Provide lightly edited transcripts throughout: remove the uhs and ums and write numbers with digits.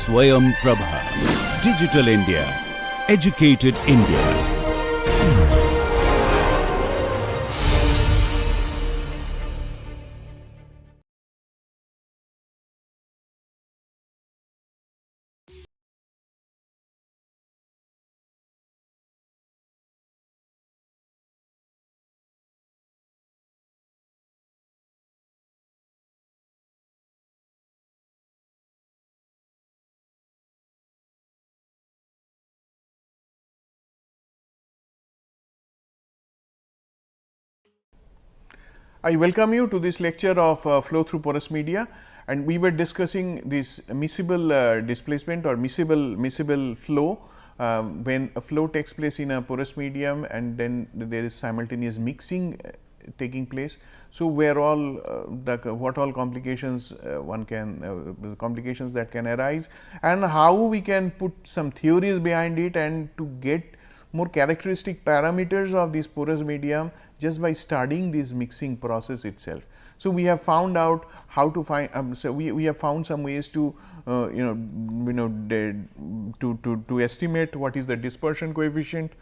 Swayam Prabha. Digital India. Educated India. I welcome you to this lecture of flow through porous media, and we were discussing this miscible displacement or miscible flow when a flow takes place in a porous medium and then there is simultaneous mixing taking place. So, where all what all complications one can complications that can arise, and how we can put some theories behind it and to get more characteristic parameters of this porous medium just by studying this mixing process itself. So, we have found out how to find so we have found some ways to to estimate what is the dispersion coefficient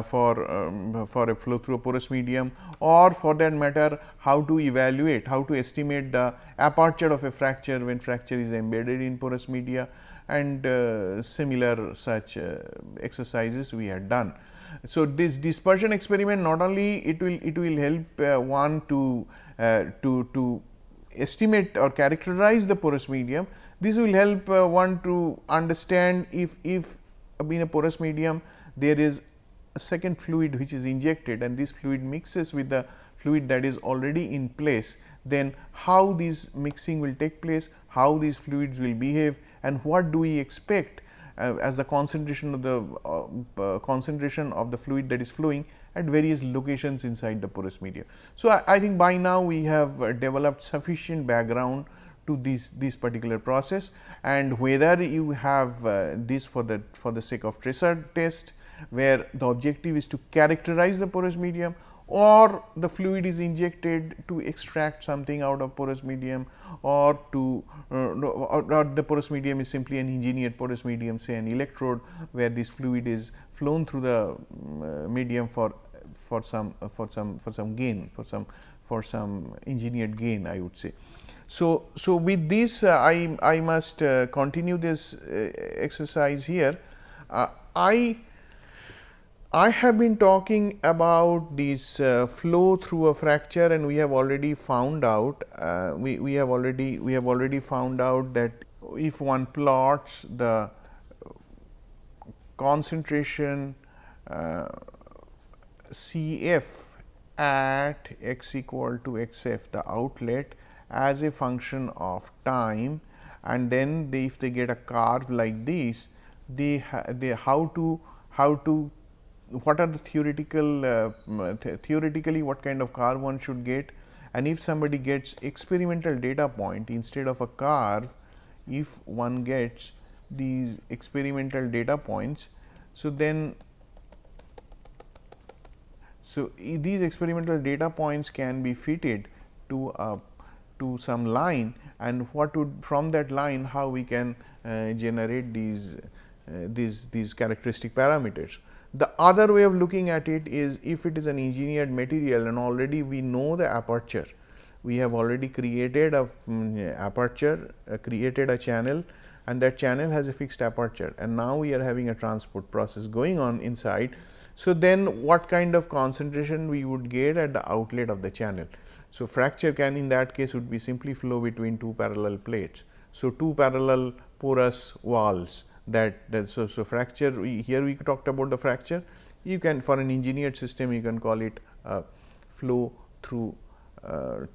for a flow through a porous medium, or for that matter how to evaluate, how to estimate the aperture of a fracture when fracture is embedded in porous media, and similar such exercises we had done. So, this dispersion experiment not only it will help one to estimate or characterize the porous medium. This will help one to understand if in a porous medium there is a second fluid which is injected and this fluid mixes with the fluid that is already in place, then how this mixing will take place, how these fluids will behave, and what do we expect as the concentration of the fluid that is flowing at various locations inside the porous medium. So, I think by now we have developed sufficient background to this particular process, and whether you have this for the sake of tracer test, where the objective is to characterize the porous medium, or the fluid is injected to extract something out of porous medium, or to or the porous medium is simply an engineered porous medium, say an electrode, where this fluid is flown through the medium for some gain, for some engineered gain, I would say. So, with this I must continue this exercise here. I have been talking about this flow through a fracture, and we have already found out we have already found out that if one plots the concentration Cf at x equal to xf, the outlet, as a function of time, and then if they get a curve like this, what are the theoretically what kind of curve one should get, and if somebody gets experimental data point instead of a curve, if one gets these experimental data points, so then these experimental data points can be fitted to some line, and what would from that line how we can generate these characteristic parameters. The other way of looking at it is, if it is an engineered material and already we know the aperture, we have already created a aperture, created a channel, and that channel has a fixed aperture, and now we are having a transport process going on inside. So, then what kind of concentration we would get at the outlet of the channel? So, fracture can in that case would be simply flow between two parallel plates. So, two parallel porous walls. So fracture, here we talked about the fracture. You can, for an engineered system, you can call it flow through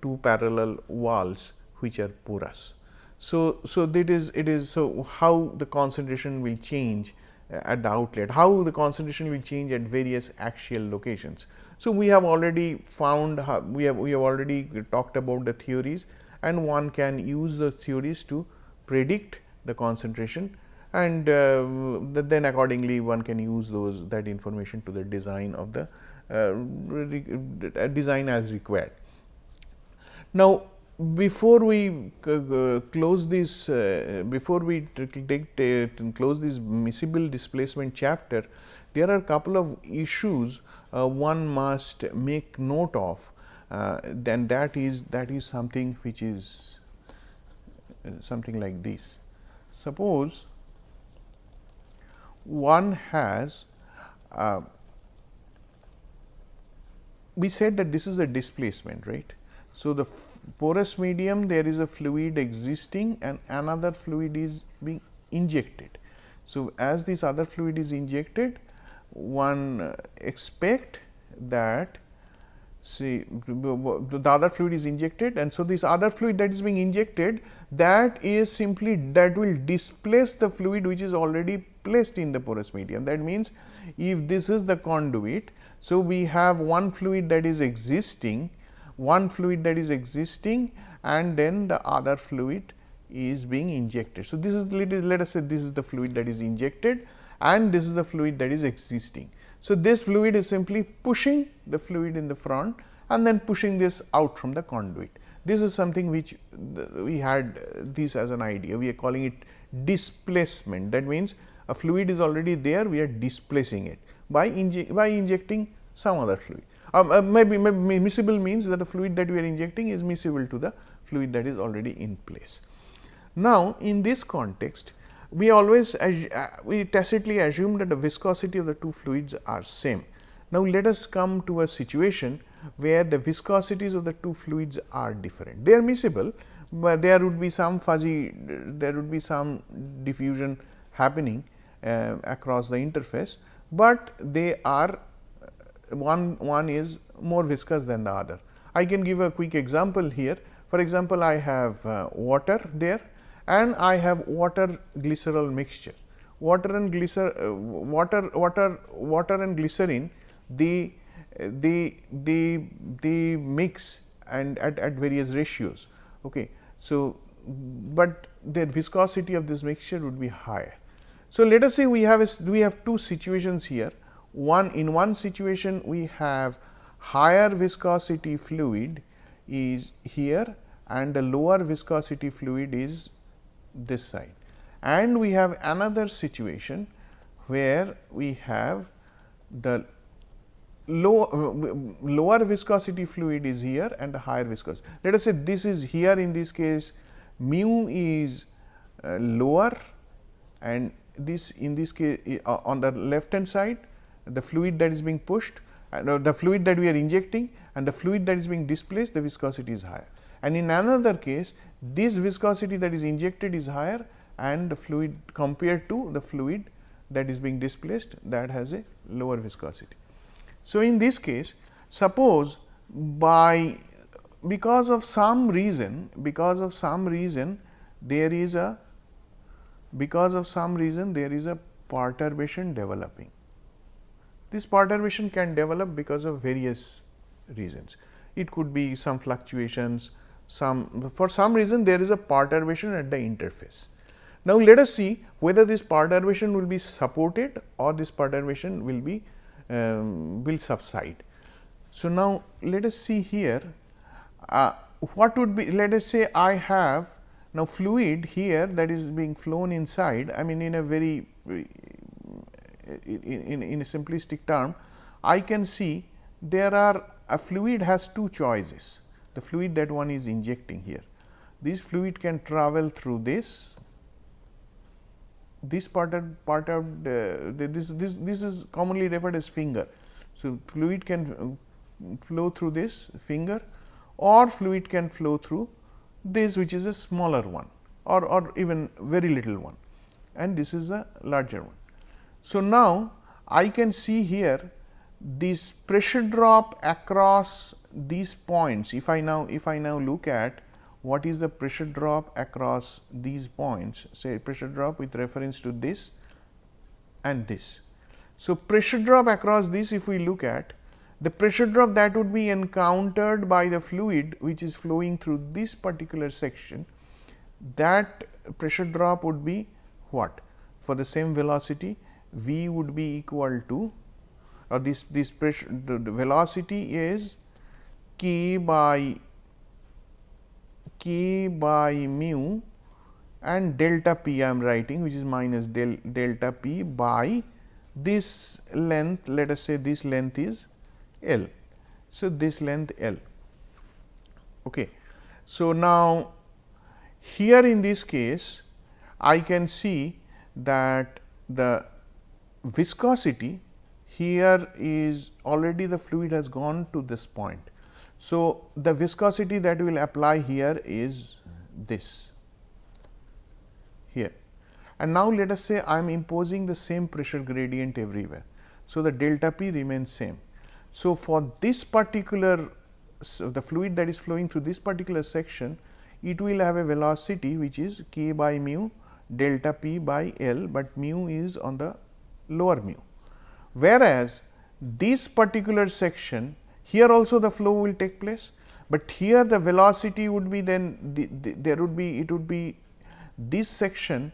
two parallel walls which are porous. So, it is so how the concentration will change at the outlet, how the concentration will change at various axial locations. So, we have already found we have already talked about the theories, and one can use the theories to predict the concentration, and then accordingly one can use that information to the design of the design as required. Now, before we close this, before we close this miscible displacement chapter, there are a couple of issues one must make note of. Then that is something which is something like this. Suppose one has we said that this is a displacement, right. So, the porous medium, there is a fluid existing and another fluid is being injected. So, as this other fluid is injected, one expect that the other fluid is injected, and so this other fluid that is being injected, that is simply that will displace the fluid which is already placed in the porous medium. That means, if this is the conduit, so we have one fluid that is existing, and then the other fluid is being injected. So, this is let us say this is the fluid that is injected and this is the fluid that is existing. So, this fluid is simply pushing the fluid in the front and then pushing this out from the conduit. This is something which we had this as an idea, we are calling it displacement. That means, a fluid is already there, we are displacing it by injecting some other fluid. Maybe miscible means that the fluid that we are injecting is miscible to the fluid that is already in place. Now, in this context, we always we tacitly assume that the viscosity of the two fluids are same. Now, let us come to a situation where the viscosities of the two fluids are different. They are miscible, but there would be some fuzzy, there would be some diffusion happening across the interface, but they are one is more viscous than the other. I can give a quick example here. For example, I have water there and I have water glycerol mixture. Water and glycerin, they mix and at various ratios. Okay. So, but the viscosity of this mixture would be higher. So, let us say we have two situations here. In one situation we have higher viscosity fluid is here and the lower viscosity fluid is this side, and we have another situation where we have the lower viscosity fluid is here and the higher viscosity. Let us say this is here, in this case mu is lower, and this in this case on the left hand side the fluid that is being pushed and the fluid that we are injecting and the fluid that is being displaced, the viscosity is higher. And in another case, this viscosity that is injected is higher and the fluid compared to the fluid that is being displaced, that has a lower viscosity. So, in this case, suppose because of some reason there is a perturbation developing. This perturbation can develop because of various reasons. It could be some fluctuations, for some reason there is a perturbation at the interface. Now, let us see whether this perturbation will be supported or this perturbation will be will subside. So, now let us see here what would be, let us say I have now fluid here that is being flown inside. I mean, in a very in a simplistic term, I can see there are a fluid has two choices, the fluid that one is injecting here. This fluid can travel through this part of this is commonly referred as finger. So, fluid can flow through this finger or fluid can flow through this, which is a smaller one or even very little one, and this is a larger one. So, now I can see here this pressure drop across these points. If I now look at what is the pressure drop across these points, say pressure drop with reference to this and this. So, pressure drop across this, if we look at the pressure drop that would be encountered by the fluid which is flowing through this particular section, that pressure drop would be what? For the same velocity, V would be equal to, or this pressure, the velocity is k by k by mu and delta p I am writing, which is minus delta p by this length, let us say this length is L. So, this length L. Okay. So, now here in this case I can see that the viscosity here is already the fluid has gone to this point. So, the viscosity that will apply here is this here, and now let us say I am imposing the same pressure gradient everywhere. So, the delta p remains same. So, for this particular the fluid that is flowing through this particular section, it will have a velocity which is k by mu delta p by L, but mu is on the lower mu. Whereas, this particular section here also the flow will take place, but here the velocity would be then there would be it would be this section,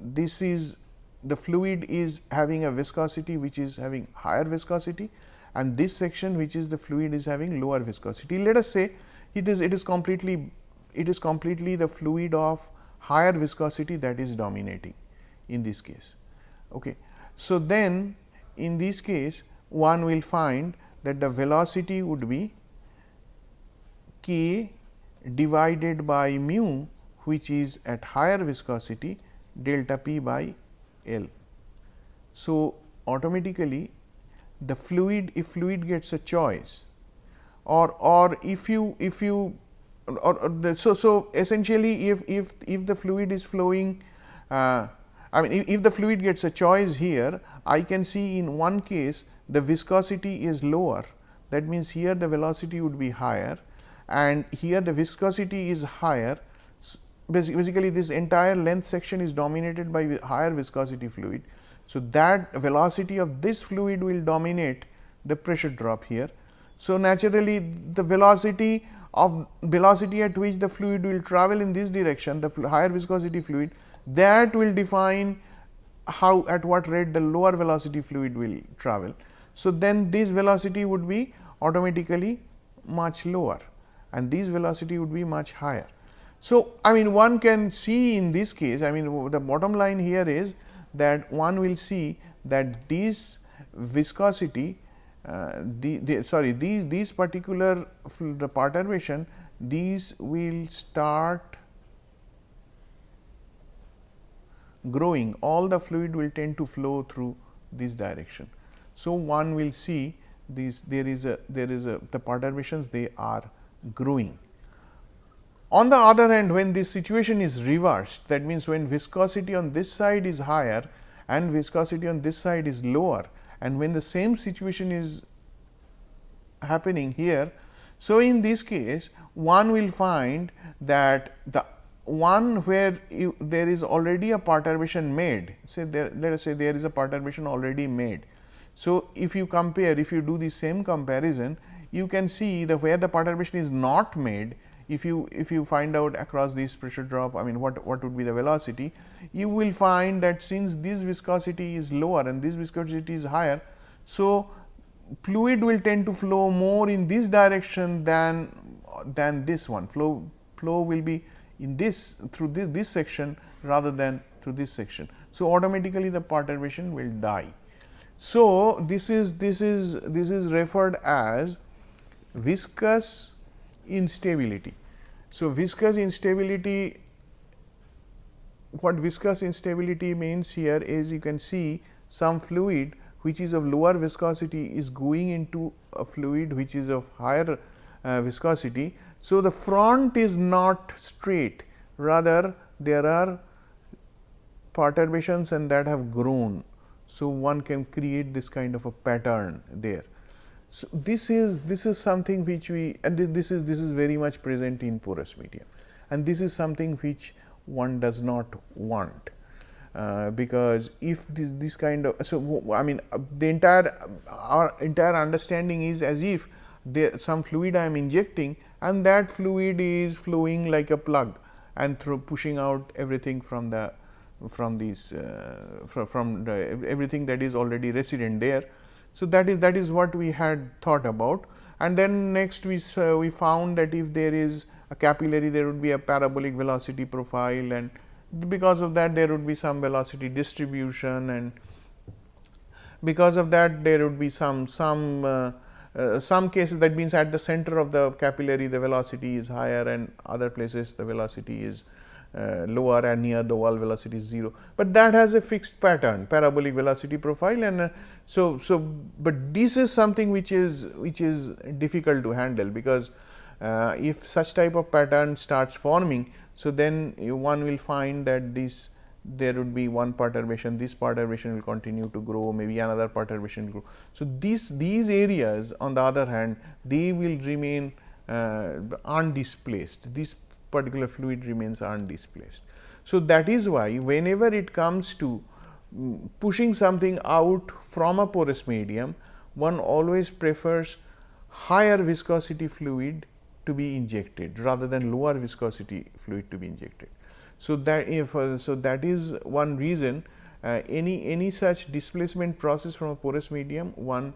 this is the fluid is having a viscosity which is having higher viscosity, and this section which is the fluid is having lower viscosity. Let us say it is completely the fluid of higher viscosity that is dominating in this case. Okay. So, then in this case one will find that the velocity would be k divided by mu, which is at higher viscosity delta p by L. So, automatically the fluid, if fluid gets a choice, or if you so essentially if the fluid is flowing, I mean if the fluid gets a choice here, I can see in one case the viscosity is lower, that means here the velocity would be higher, and here the viscosity is higher. Basically this entire length section is dominated by higher viscosity fluid. So, that velocity of this fluid will dominate the pressure drop here. So, naturally the velocity at which the fluid will travel in this direction, the higher viscosity fluid, that will define how at what rate the lower velocity fluid will travel. So, then this velocity would be automatically much lower and this velocity would be much higher. So, I mean one can see in this case, I mean the bottom line here is that one will see that this viscosity these particular the perturbation, these will start growing, all the fluid will tend to flow through this direction. So, one will see these there is a the perturbations, they are growing. On the other hand, when this situation is reversed, that means when viscosity on this side is higher and viscosity on this side is lower, and when the same situation is happening here. So, in this case one will find that the one where there is already a perturbation made, say there, let us say there is a perturbation already made. So, if you compare, if you do the same comparison, you can see that where the perturbation is not made, if you find out across this pressure drop, I mean what would be the velocity, you will find that since this viscosity is lower and this viscosity is higher. So, fluid will tend to flow more in this direction than this one, flow will be in this through this section rather than through this section. So, automatically the perturbation will die. So, this is referred as viscous instability. So, viscous instability, what viscous instability means here is, you can see some fluid which is of lower viscosity is going into a fluid which is of higher viscosity. So, the front is not straight, rather there are perturbations and that have grown. So, one can create this kind of a pattern there. So, this is something which we, and this is very much present in porous medium, and this is something which one does not want, because if this kind of, so I mean the our entire understanding is as if there some fluid I am injecting and that fluid is flowing like a plug and through pushing out everything from the everything that is already resident there. So, that is what we had thought about, and then next we found that if there is a capillary there would be a parabolic velocity profile, and because of that there would be some velocity distribution, and because of that there would be some cases, that means at the center of the capillary the velocity is higher and other places the velocity is lower, and near the wall velocity is 0, but that has a fixed pattern, parabolic velocity profile. And but this is something which is difficult to handle, because if such type of pattern starts forming, so then one will find that there would be one perturbation, this perturbation will continue to grow, maybe another perturbation will grow. So these areas on the other hand, they will remain undisplaced, this particular fluid remains undisplaced. So that is why whenever it comes to pushing something out from a porous medium, one always prefers higher viscosity fluid to be injected rather than lower viscosity fluid to be injected. So that is one reason any such displacement process from a porous medium, one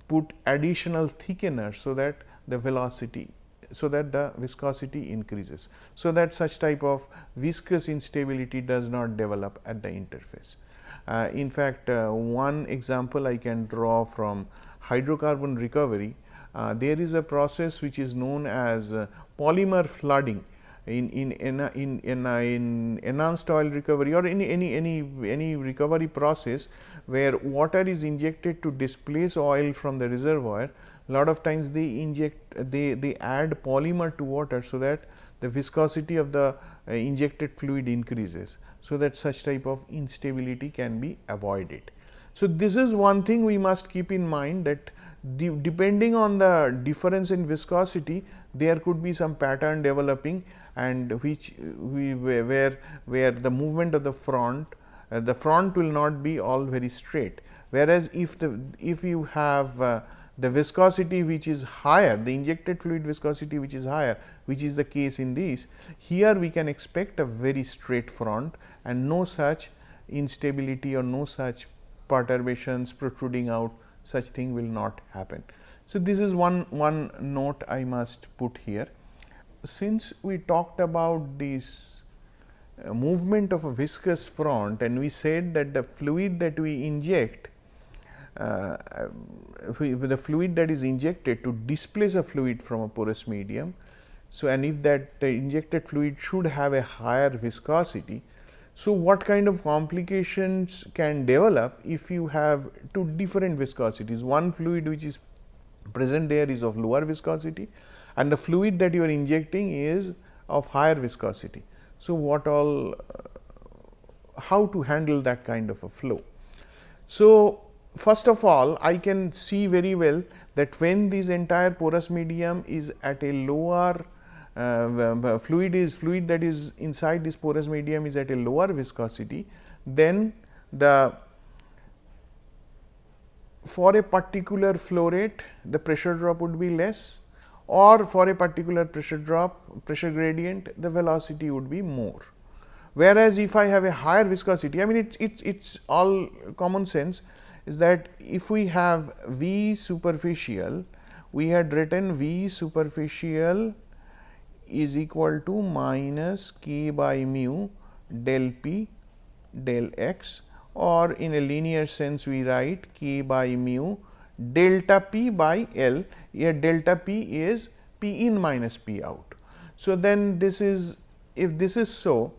put additional thickener so that the velocity, so that the viscosity increases, so that such type of viscous instability does not develop at the interface. In fact, one example I can draw from hydrocarbon recovery. There is a process which is known as polymer flooding in enhanced oil recovery, or any recovery process where water is injected to displace oil from the reservoir. Lot of times they add polymer to water, so that the viscosity of the injected fluid increases, so that such type of instability can be avoided. So this is one thing we must keep in mind, that depending on the difference in viscosity, there could be some pattern developing, and where the movement of the front will not be all very straight. Whereas if you have the viscosity which is higher, the injected fluid viscosity which is higher, which is the case in these, here we can expect a very straight front and no such instability or no such perturbations protruding out, such thing will not happen. So this is one note I must put here. Since we talked about this movement of a viscous front, and we said that the fluid that we inject, the fluid that is injected to displace a fluid from a porous medium. So, and if that injected fluid should have a higher viscosity. So, what kind of complications can develop if you have two different viscosities? One fluid which is present there is of lower viscosity, and the fluid that you are injecting is of higher viscosity. So, how to handle that kind of a flow? So, first of all, I can see very well that when this entire porous medium is at a lower fluid that is inside this porous medium is at a lower viscosity, then for a particular flow rate the pressure drop would be less, or for a particular pressure gradient the velocity would be more. Whereas, if I have a higher viscosity, I mean it's all common sense, is that if we have V superficial, we had written V superficial is equal to minus K by mu del P del X, or in a linear sense we write K by mu delta P by L. Here delta P is P in minus P out. So, then this is, if this is so,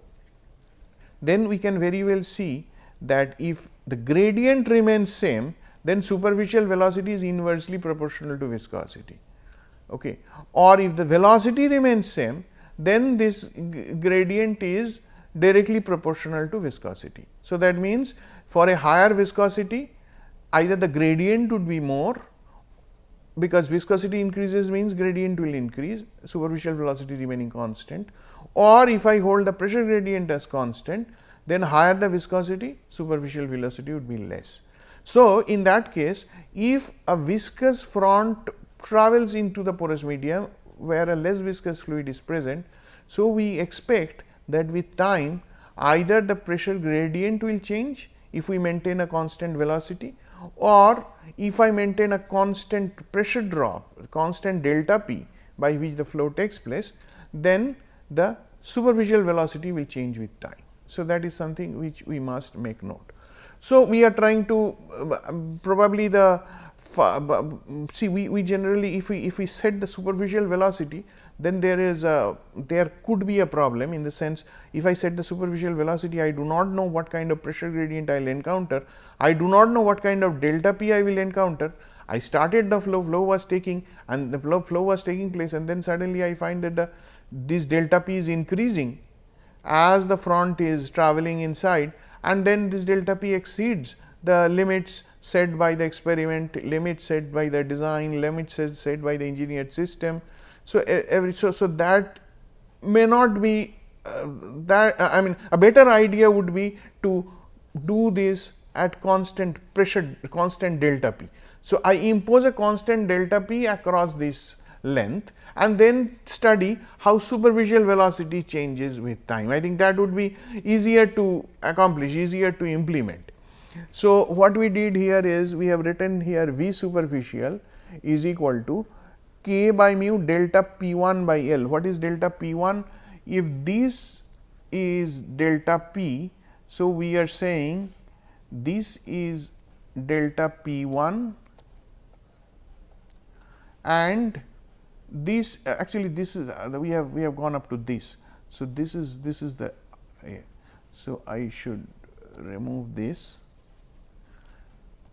then we can very well see that if the gradient remains same, then superficial velocity is inversely proportional to viscosity. Okay. Or if the velocity remains same, then this gradient is directly proportional to viscosity. So, that means for a higher viscosity, either the gradient would be more, because viscosity increases means gradient will increase, superficial velocity remaining constant, or if I hold the pressure gradient as constant, then higher the viscosity, superficial velocity would be less. So, in that case, if a viscous front travels into the porous medium where a less viscous fluid is present, so we expect that with time either the pressure gradient will change if we maintain a constant velocity, or if I maintain a constant pressure drop, constant delta P by which the flow takes place, then the superficial velocity will change with time. So, that is something which we must make note. So, we are trying to probably the see we generally if we set the superficial velocity, then there could be a problem, in the sense, if I set the superficial velocity, I do not know what kind of pressure gradient I will encounter, I do not know what kind of delta p I will encounter. I started the flow was taking, and the flow was taking place, and then suddenly I find that this delta p is increasing as the front is traveling inside, and then this delta p exceeds the limits set by the experiment, limits set by the design, limits set by the engineered system. So, so that may not be I mean, a better idea would be to do this at constant pressure, constant delta p. So, I impose a constant delta p across this length, and then study how superficial velocity changes with time. I think that would be easier to accomplish, easier to implement. So, what we did here is, we have written here V superficial is equal to k by mu delta p 1 by L. What is delta p 1? If this is delta p, so we are saying this is delta p 1, and this actually this is we have gone up to this. So, this is the so I should remove this.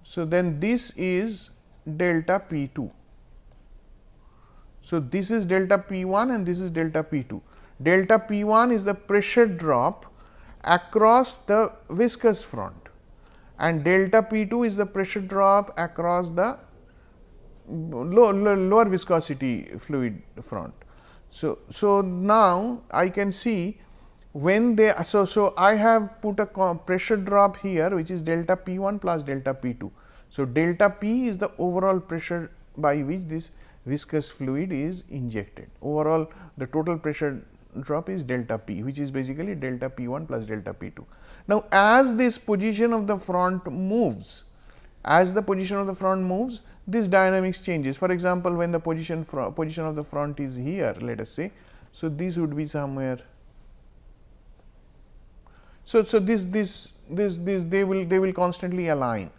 So, then this is delta p 2. So, this is delta p 1 and this is delta p 2. Delta p 1 is the pressure drop across the viscous front, and delta p 2 is the pressure drop across the lower viscosity fluid front. So, now I can see when they so I have put a pressure drop here, which is delta p 1 plus delta p 2. So, delta p is the overall pressure by which this viscous fluid is injected. Overall, the total pressure drop is delta p, which is basically delta p 1 plus delta p 2. Now, as this position of the front moves, this dynamics changes. For example, when the position of the front is here, let us say, so this would be somewhere. So, this they will constantly align.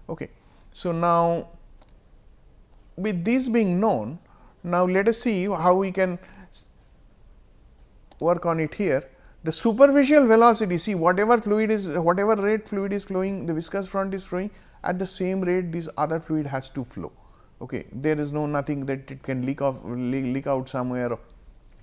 Okay. So, now with this being known, now let us see how we can work on it here. The superficial velocity, see whatever rate fluid is flowing, the viscous front is flowing, at the same rate this other fluid has to flow. Okay. There is nothing that it can leak out somewhere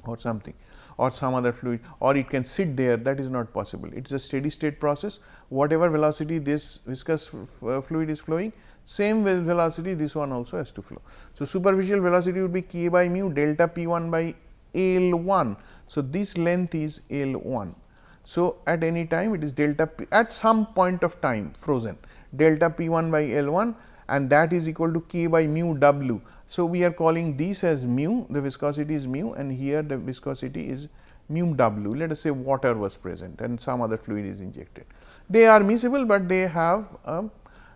or something, or some other fluid, or it can sit there, that is not possible. It is a steady state process. Whatever velocity this viscous fluid is flowing, same velocity this one also has to flow. So, superficial velocity would be k by mu delta p 1 by L 1. So, this length is L 1. So, at any time it is delta p at some point of time frozen, delta p 1 by L 1, and that is equal to k by mu w. So, we are calling this as mu, the viscosity is mu, and here the viscosity is mu w. Let us say water was present and some other fluid is injected. They are miscible, but they have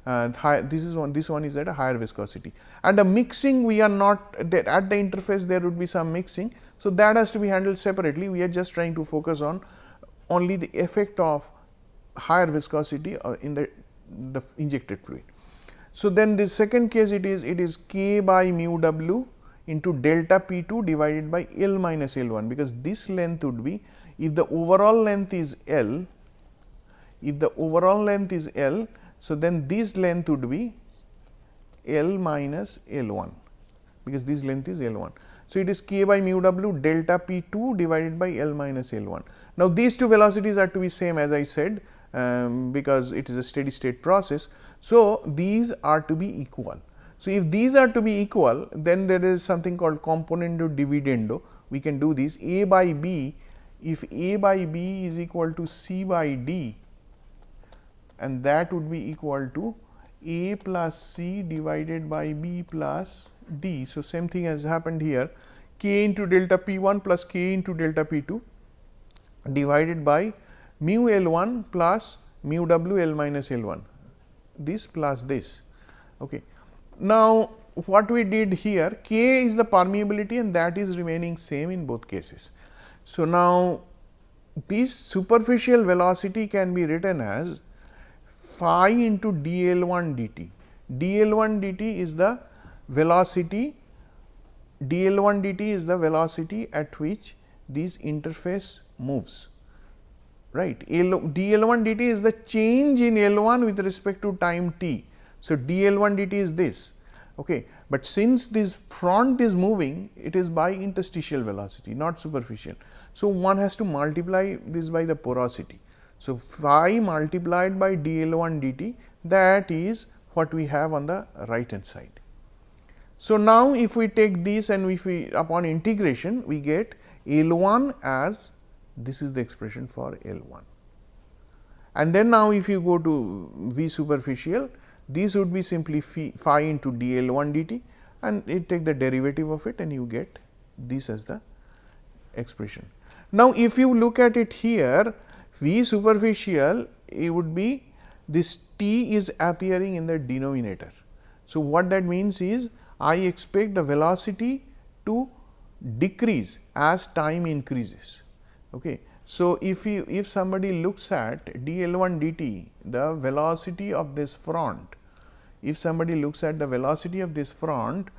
high, this one is at a higher viscosity, and the mixing we are not there at the interface, there would be some mixing. So, that has to be handled separately. We are just trying to focus on only the effect of higher viscosity in the injected fluid. So, then this second case it is k by mu w into delta p 2 divided by L minus L 1, because this length would be, if the overall length is L, so then this length would be L minus L 1, because this length is L 1. So, it is k by mu w delta p 2 divided by L minus L 1. Now, these two velocities are to be same, as I said, because it is a steady state process. So, these are to be equal. So, if these are to be equal, then there is something called componendo dividendo. We can do this A by B. If A by B is equal to C by D, and that would be equal to A plus C divided by B plus D. So, same thing has happened here, k into delta p 1 plus k into delta p 2 divided by mu L 1 plus mu w L minus L 1, this plus this. Okay. Now, what we did here, k is the permeability and that is remaining same in both cases. So, now this superficial velocity can be written as phi into dl1 dt. dl1 dt is the velocity, dl1 dt is the velocity at which this interface moves, right. dl1 dt is the change in L1 with respect to time t. So, dl1 dt is this, okay. But since this front is moving, it is by interstitial velocity, not superficial. So, one has to multiply this by the porosity. So, phi multiplied by dl1 dt, that is what we have on the right hand side. So, now if we take this and if we upon integration, we get L1 as this is the expression for L1. And then now if you go to V superficial, this would be simply phi into dl1 dt, and you take the derivative of it and you get this as the expression. Now, if you look at it here, V superficial, it would be this t is appearing in the denominator. So, what that means is I expect the velocity to decrease as time increases. Okay. So, if somebody looks at dl1 dt, the velocity of this front, if somebody looks at the velocity of this front,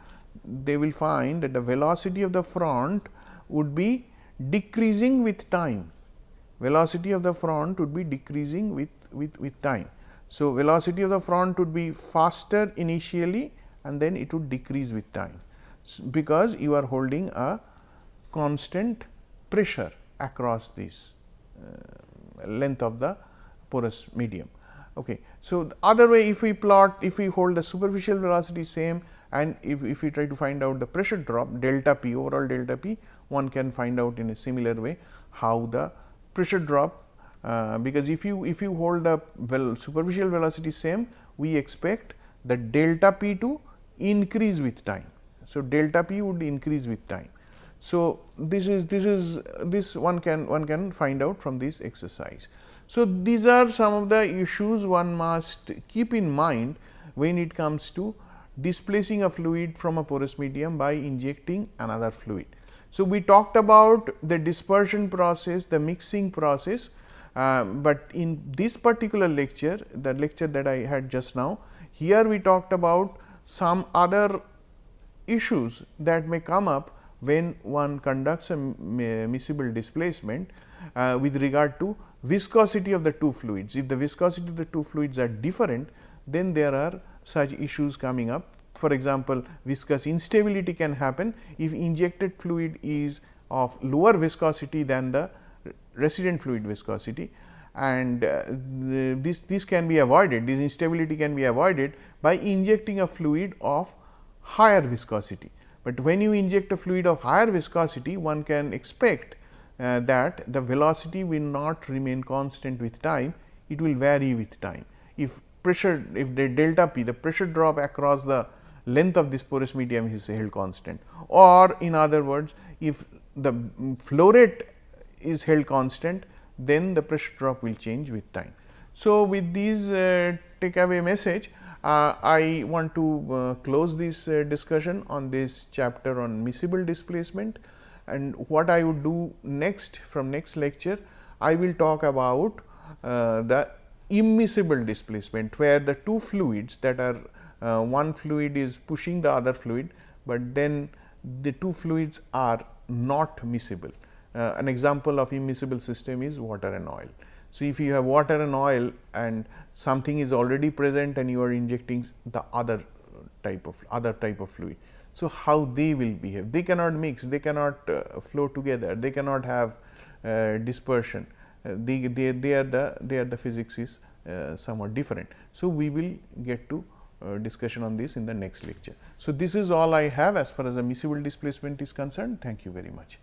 they will find that the velocity of the front would be decreasing with time. Velocity of the front would be decreasing with time. So, velocity of the front would be faster initially and then it would decrease with time, because you are holding a constant pressure across this length of the porous medium. Okay. So, the other way, if we plot, if we hold the superficial velocity same, and if we try to find out the pressure drop delta p, overall delta p, one can find out in a similar way how the pressure drop, because if you hold the superficial velocity same, we expect the delta p to increase with time. So, delta p would increase with time. So, this one can find out from this exercise. So, these are some of the issues one must keep in mind when it comes to displacing a fluid from a porous medium by injecting another fluid. So, we talked about the dispersion process, the mixing process, but in this particular lecture, the lecture that I had just now, here we talked about some other issues that may come up when one conducts a miscible displacement with regard to viscosity of the two fluids. If the viscosity of the two fluids are different, then there are such issues coming up. For example, viscous instability can happen if injected fluid is of lower viscosity than the resident fluid viscosity, and this can be avoided, this instability can be avoided by injecting a fluid of higher viscosity. But when you inject a fluid of higher viscosity, one can expect that the velocity will not remain constant with time, it will vary with time. If the delta p, the pressure drop across the length of this porous medium is held constant, or in other words, if the flow rate is held constant, then the pressure drop will change with time. So, with these takeaway message, I want to close this discussion on this chapter on miscible displacement, and what I would do next from next lecture, I will talk about the immiscible displacement, where the two fluids that are one fluid is pushing the other fluid, but then the two fluids are not miscible. An example of immiscible system is water and oil. So, if you have water and oil and something is already present and you are injecting the other type of fluid. So, how they will behave? They cannot mix, they cannot flow together, they cannot have dispersion. They are the physics is somewhat different. So, we will get to discussion on this in the next lecture. So, this is all I have as far as the miscible displacement is concerned. Thank you very much.